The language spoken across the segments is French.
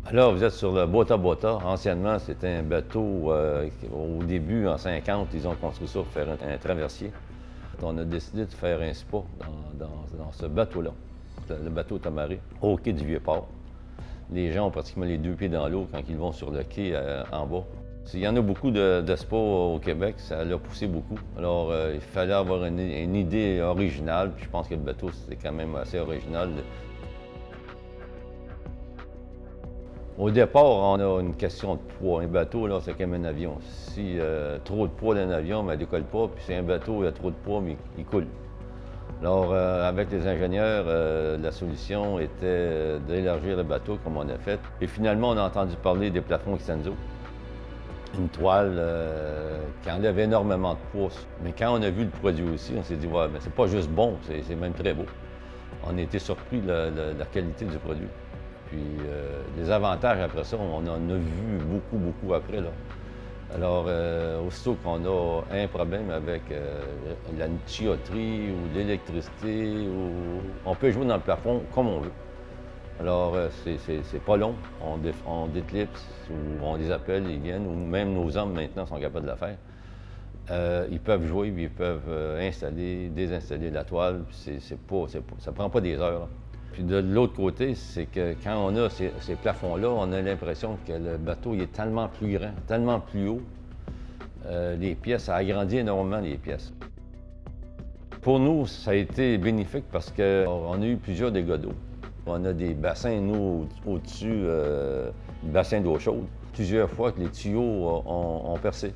Alors, vous êtes sur le Bota Bota. Anciennement, c'était un bateau, au début, en 50, ils ont construit ça pour faire un traversier. On a décidé de faire un spa dans ce bateau-là, le bateau Tamaré, au quai du Vieux-Port. Les gens ont pratiquement les deux pieds dans l'eau quand ils vont sur le quai en bas. Il y en a beaucoup de spas au Québec, ça l'a poussé beaucoup. Alors, il fallait avoir une idée originale, puis je pense que le bateau, c'était quand même assez original. Au départ, on a une question de poids. Un bateau, là, c'est comme un avion. Si trop de poids d'un avion, mais elle ne décolle pas. Puis si un bateau, il y a trop de poids, mais il coule. Alors, avec les ingénieurs, la solution était d'élargir le bateau, comme on a fait. Et finalement, on a entendu parler des plafonds Extenso. Une toile qui enlève énormément de poids. Mais quand on a vu le produit aussi, on s'est dit, ouais, mais c'est pas juste bon, c'est même très beau. On a été surpris de la qualité du produit. Puis les avantages après ça, on en a vu beaucoup, beaucoup après. Là. Alors, aussitôt qu'on a un problème avec la tuyauterie ou l'électricité, on peut jouer dans le plafond comme on veut. Alors, c'est pas long. On déclipse ou on les appelle, ils viennent, ou même nos hommes maintenant sont capables de le faire. Ils peuvent jouer, puis ils peuvent installer, désinstaller la toile. Ça prend pas des heures. Là. Puis de l'autre côté, c'est que quand on a ces plafonds-là, on a l'impression que le bateau il est tellement plus grand, tellement plus haut. Les pièces, ça agrandit énormément les pièces. Pour nous, ça a été bénéfique parce qu'on a eu plusieurs dégâts d'eau. On a des bassins, nous, au-dessus, bassins d'eau chaude. Plusieurs fois que les tuyaux ont percé.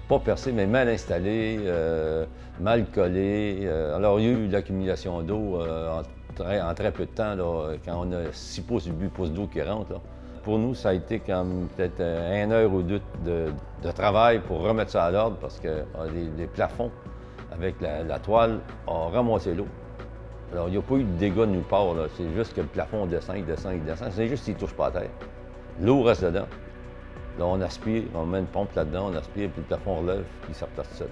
Pas percé, mais mal installés, mal collés. Alors, il y a eu l'accumulation d'eau en très peu de temps, là, quand on a 6 pouces, 8 pouces d'eau qui rentrent. Là. Pour nous, ça a été comme peut-être 1 heure ou 2 de travail pour remettre ça à l'ordre parce que les plafonds avec la toile ont ramassé l'eau. Alors, il n'y a pas eu de dégâts de nulle part. C'est juste que le plafond descend, il descend, il descend. C'est juste qu'il ne touche pas à terre. L'eau reste dedans. Là, on aspire, on met une pompe là-dedans, on aspire, puis le plafond relève, puis ça replace tout seul.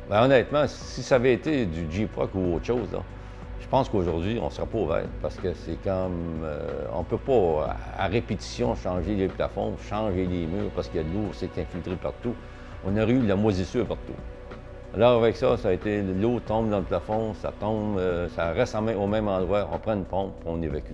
Bien, honnêtement, si ça avait été du J-Proc ou autre chose, là, je pense qu'aujourd'hui, on ne serait pas ouvert parce que c'est comme... on ne peut pas, à répétition, changer les plafonds, changer les murs parce que l'eau s'est infiltrée partout. On aurait eu de la moisissure partout. Alors avec ça, ça a été l'eau tombe dans le plafond, ça tombe, ça reste au même endroit, on prend une pompe, on évacue.